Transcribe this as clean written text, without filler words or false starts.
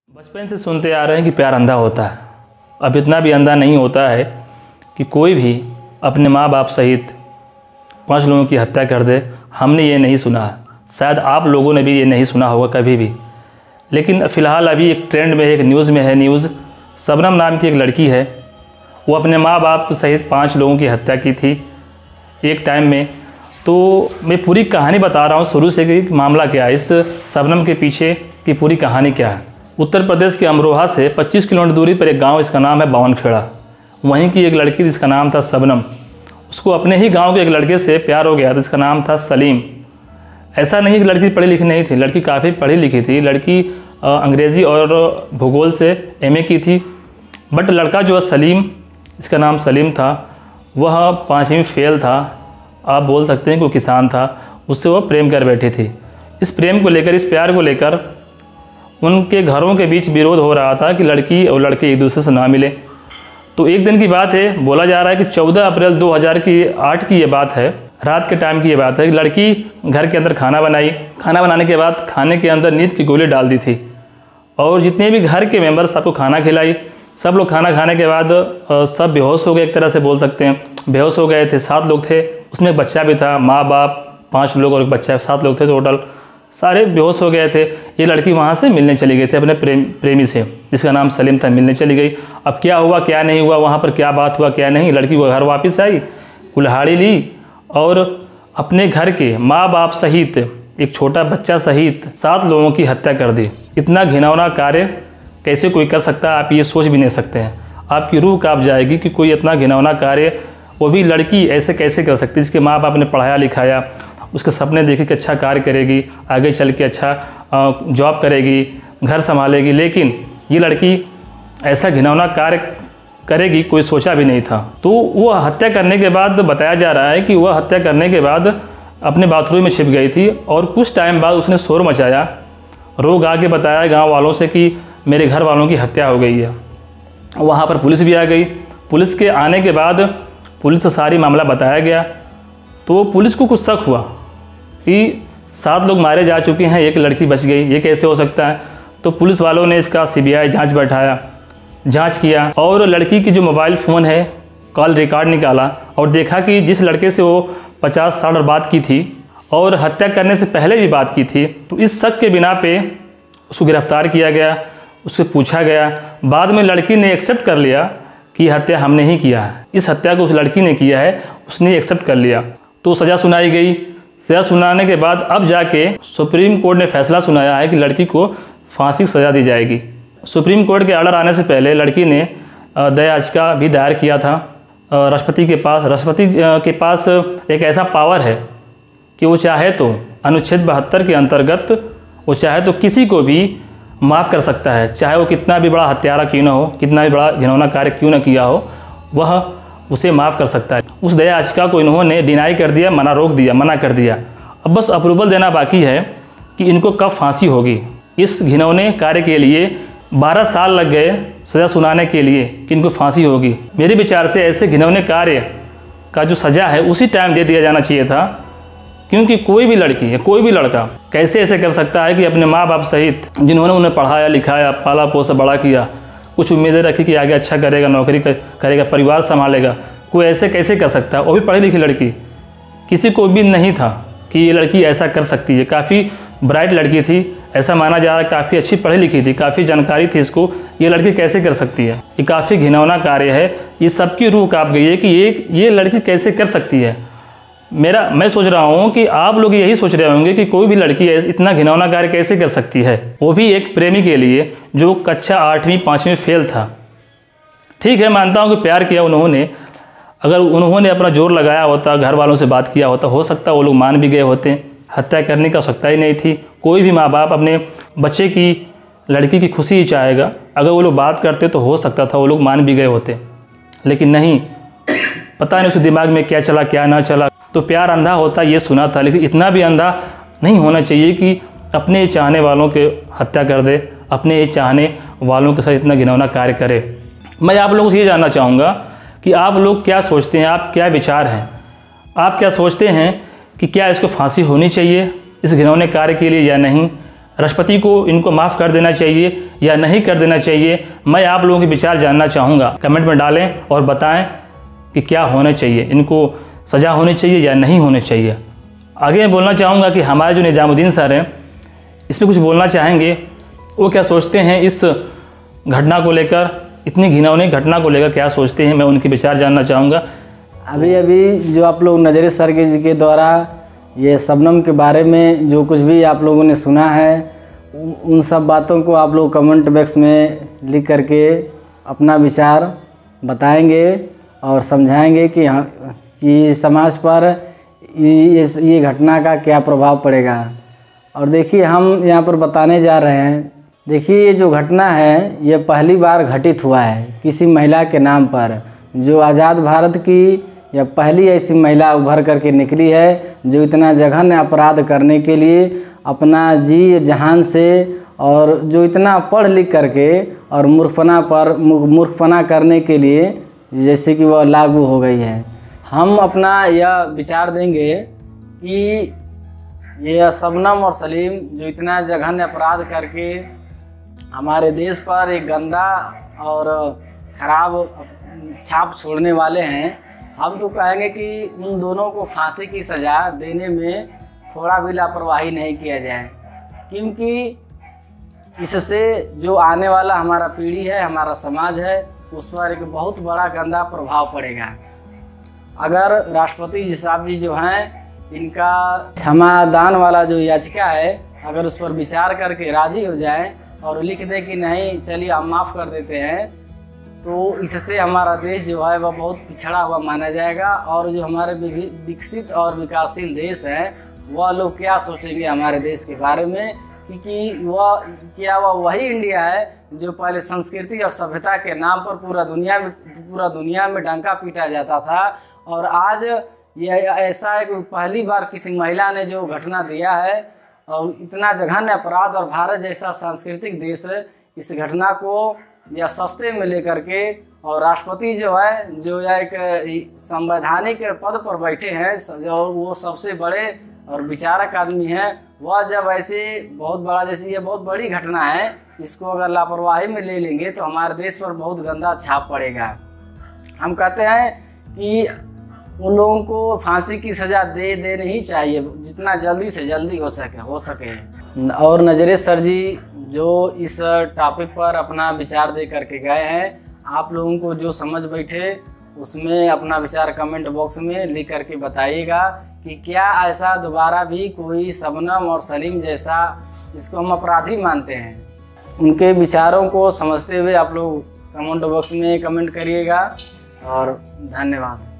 बचपन से सुनते आ रहे हैं कि प्यार अंधा होता है। अब इतना भी अंधा नहीं होता है कि कोई भी अपने माँ बाप सहित 5 लोगों की हत्या कर दे। हमने ये नहीं सुना, शायद आप लोगों ने भी ये नहीं सुना होगा कभी भी। लेकिन फ़िलहाल अभी एक ट्रेंड में, एक न्यूज़ में है न्यूज़। शबनम नाम की एक लड़की है, वो अपने माँ बाप सहित 5 लोगों की हत्या की थी एक टाइम में। तो मैं पूरी कहानी बता रहा हूँ शुरू से कि मामला क्या है, इस शबनम के पीछे की पूरी कहानी क्या है। उत्तर प्रदेश के अमरोहा से 25 किलोमीटर दूरी पर एक गांव, इसका नाम है बावनखेड़ा। वहीं की एक लड़की जिसका नाम था शबनम, उसको अपने ही गांव के एक लड़के से प्यार हो गया, जिसका नाम था सलीम। ऐसा नहीं कि लड़की पढ़ी लिखी नहीं थी, लड़की काफ़ी पढ़ी लिखी थी। लड़की अंग्रेज़ी और भूगोल से एमए की थी। बट लड़का जो है सलीम, इसका नाम सलीम था, वह 5वीं फेल था। आप बोल सकते हैं कि वो किसान था। उससे वो प्रेम कर बैठी थी। इस प्रेम को लेकर, इस प्यार को लेकर उनके घरों के बीच विरोध हो रहा था कि लड़की और लड़के एक दूसरे से ना मिले। तो एक दिन की बात है, बोला जा रहा है कि 14 अप्रैल 2008 की ये बात है, रात के टाइम की ये बात है कि लड़की घर के अंदर खाना बनाई। खाना बनाने के बाद खाने के अंदर नींद की गोली डाल दी थी और जितने भी घर के मेंबर सबको खाना खिलाई। सब लोग खाना खाने के बाद सब बेहोश हो गए, एक तरह से बोल सकते हैं। बेहोश हो गए थे। 7 लोग थे, उसमें एक बच्चा भी था। माँ बाप, 5 लोग और एक बच्चा, 7 लोग थे टोटल। सारे बेहोश हो गए थे। ये लड़की वहाँ से मिलने चली गई थी अपने प्रेमी से, जिसका नाम सलीम था। मिलने चली गई। अब क्या हुआ क्या नहीं हुआ, वहाँ पर क्या बात हुआ क्या नहीं, लड़की वो घर वापस आई, कुल्हाड़ी ली और अपने घर के माँ बाप सहित, एक छोटा बच्चा सहित 7 लोगों की हत्या कर दी। इतना घिनौना कार्य कैसे कोई कर सकता है, आप ये सोच भी नहीं सकते हैं। आपकी रूह काँप जाएगी कि कोई इतना घिनौना कार्य, वो भी लड़की ऐसे कैसे कर सकती है, जिसके माँ बाप ने पढ़ाया लिखाया, उसके सपने देखे कि अच्छा कार्य करेगी, आगे चल के अच्छा जॉब करेगी, घर संभालेगी। लेकिन ये लड़की ऐसा घिनौना कार्य करेगी कोई सोचा भी नहीं था। तो वो हत्या करने के बाद बताया जा रहा है कि वह हत्या करने के बाद अपने बाथरूम में छिप गई थी और कुछ टाइम बाद उसने शोर मचाया, रो गा के बताया गाँव वालों से कि मेरे घर वालों की हत्या हो गई है। वहाँ पर पुलिस भी आ गई। पुलिस के आने के बाद पुलिस से सारी मामला बताया गया। तो पुलिस को कुछ शक हुआ कि 7 लोग मारे जा चुके हैं, एक लड़की बच गई, ये कैसे हो सकता है। तो पुलिस वालों ने इसका CBI जांच बैठाया, जांच किया और लड़की की जो मोबाइल फ़ोन है, कॉल रिकॉर्ड निकाला और देखा कि जिस लड़के से वो 50 साल बात की थी और हत्या करने से पहले भी बात की थी। तो इस शक के बिना पे उसको गिरफ्तार किया गया, उससे पूछा गया। बाद में लड़की ने एक्सेप्ट कर लिया कि हत्या हमने ही किया है, इस हत्या को उस लड़की ने किया है, उसने एक्सेप्ट कर लिया। तो सज़ा सुनाई गई। सज़ा सुनाने के बाद अब जाके सुप्रीम कोर्ट ने फैसला सुनाया है कि लड़की को फांसी की सज़ा दी जाएगी। सुप्रीम कोर्ट के ऑर्डर आने से पहले लड़की ने दया याचिका भी दायर किया था राष्ट्रपति के पास। राष्ट्रपति के पास एक ऐसा पावर है कि वो चाहे तो अनुच्छेद 72 के अंतर्गत वो चाहे तो किसी को भी माफ़ कर सकता है, चाहे वो कितना भी बड़ा हत्यारा क्यों ना हो, कितना भी बड़ा घिनौना कार्य क्यों ना किया हो, वह उसे माफ़ कर सकता है। उस दया याचिका को इन्होंने डिनाई कर दिया, मना कर दिया। अब बस अप्रूवल देना बाकी है कि इनको कब फांसी होगी। इस घिनौने कार्य के लिए 12 साल लग गए सज़ा सुनाने के लिए कि इनको फांसी होगी। मेरे विचार से ऐसे घिनौने कार्य का जो सज़ा है उसी टाइम दे दिया जाना चाहिए था, क्योंकि कोई भी लड़की या कोई भी लड़का कैसे ऐसे कर सकता है कि अपने माँ बाप सहित, जिन्होंने उन्हें पढ़ाया लिखाया, पाला पोसा बड़ा किया, कुछ उम्मीदें रखी कि आगे अच्छा करेगा, नौकरी करेगा, परिवार संभालेगा, कोई ऐसे कैसे कर सकता है, वो भी पढ़ी लिखी लड़की। किसी को उम्मीद नहीं था कि ये लड़की ऐसा कर सकती है। काफ़ी ब्राइट लड़की थी, ऐसा माना जा रहा है, काफ़ी अच्छी पढ़ी लिखी थी, काफ़ी जानकारी थी इसको, ये लड़की कैसे कर सकती है। ये काफ़ी घिनौना कार्य है। ये सबकी रूह काँप गई है कि ये लड़की कैसे कर सकती है। मैं सोच रहा हूँ कि आप लोग यही सोच रहे होंगे कि कोई भी लड़की इतना घिनौना कार्य कैसे कर सकती है, वो भी एक प्रेमी के लिए जो कक्षा 8वीं 5वीं फेल था। ठीक है, मानता हूँ कि प्यार किया उन्होंने, अगर उन्होंने अपना जोर लगाया होता, घर वालों से बात किया होता, हो सकता वो लोग मान भी गए होते। हत्या करने की आवश्यकता ही नहीं थी। कोई भी माँ बाप अपने बच्चे की, लड़की की खुशी ही चाहेगा। अगर वो लोग बात करते तो हो सकता था वो लोग मान भी गए होते, लेकिन नहीं, पता नहीं उसके दिमाग में क्या चला क्या ना चला। तो प्यार अंधा होता ये सुना था, लेकिन इतना भी अंधा नहीं होना चाहिए कि अपने चाहने वालों के हत्या कर दे, अपने चाहने वालों के साथ इतना घिनौना कार्य करे। मैं आप लोगों से ये जानना चाहूँगा कि आप लोग क्या सोचते हैं, आप क्या विचार हैं, आप क्या सोचते हैं कि क्या इसको फांसी होनी चाहिए इस घिनौने कार्य के लिए या नहीं, राष्ट्रपति को इनको माफ़ कर देना चाहिए या नहीं कर देना चाहिए, मैं आप लोगों के विचार जानना चाहूँगा। कमेंट में डालें और बताएं कि क्या होना चाहिए, इनको सज़ा होनी चाहिए या नहीं होनी चाहिए। आगे मैं बोलना चाहूँगा कि हमारे जो निजामुद्दीन सर हैं इस पर कुछ बोलना चाहेंगे। वो क्या सोचते हैं इस घटना को लेकर, इतनी घिनौनी घटना को लेकर क्या सोचते हैं, मैं उनके विचार जानना चाहूँगा। अभी जो आप लोग नजरे सर जी के द्वारा ये शबनम के बारे में जो कुछ भी आप लोगों ने सुना है, उन सब बातों को आप लोग कमेंट बॉक्स में लिख करके अपना विचार बताएंगे और समझाएंगे कि समाज पर ये घटना का क्या प्रभाव पड़ेगा। और देखिए हम यहाँ पर बताने जा रहे हैं, देखिए ये जो घटना है ये पहली बार घटित हुआ है किसी महिला के नाम पर। जो आज़ाद भारत की यह पहली ऐसी महिला उभर करके निकली है जो इतना जघन्य अपराध करने के लिए अपना जी जहान से, और जो इतना पढ़ लिख करके और मूर्खपना करने के लिए जैसे कि वह लागू हो गई है। हम अपना यह विचार देंगे कि यह शबनम और सलीम जो इतना जघन्य अपराध करके हमारे देश पर एक गंदा और ख़राब छाप छोड़ने वाले हैं, हम तो कहेंगे कि उन दोनों को फांसी की सज़ा देने में थोड़ा भी लापरवाही नहीं किया जाए, क्योंकि इससे जो आने वाला हमारा पीढ़ी है, हमारा समाज है, उस पर एक बहुत बड़ा गंदा प्रभाव पड़ेगा। अगर राष्ट्रपति जी साहब जी जो हैं, इनका क्षमादान वाला जो याचिका है, अगर उस पर विचार करके राज़ी हो जाएं और लिख दें कि नहीं चलिए हम माफ़ कर देते हैं, तो इससे हमारा देश जो है वह बहुत पिछड़ा हुआ माना जाएगा। और जो हमारे विकसित और विकासशील देश हैं वह लोग क्या सोचेंगे हमारे देश के बारे में, क्योंकि वह वही इंडिया है जो पहले संस्कृति और सभ्यता के नाम पर पूरा दुनिया में डंका पीटा जाता था। और आज यह ऐसा है कि पहली बार किसी महिला ने जो घटना दिया है और इतना जघन्य अपराध, और भारत जैसा सांस्कृतिक देश इस घटना को या सस्ते में लेकर के, और राष्ट्रपति जो है जो एक संवैधानिक पद पर बैठे हैं, जो वो सबसे बड़े और विचारक आदमी हैं, वह जब ऐसे बहुत बड़ा, जैसे ये बहुत बड़ी घटना है, इसको अगर लापरवाही में ले लेंगे तो हमारे देश पर बहुत गंदा छाप पड़ेगा। हम कहते हैं कि उन लोगों को फांसी की सज़ा दे देनी ही चाहिए, जितना जल्दी से जल्दी हो सके। और नजरे सर जी जो इस टॉपिक पर अपना विचार दे करके गए हैं, आप लोगों को जो समझ बैठे उसमें अपना विचार कमेंट बॉक्स में लिख करके बताइएगा कि क्या ऐसा दोबारा भी कोई शबनम और सलीम जैसा, इसको हम अपराधी मानते हैं। उनके विचारों को समझते हुए आप लोग कमेंट बॉक्स में कमेंट करिएगा और धन्यवाद।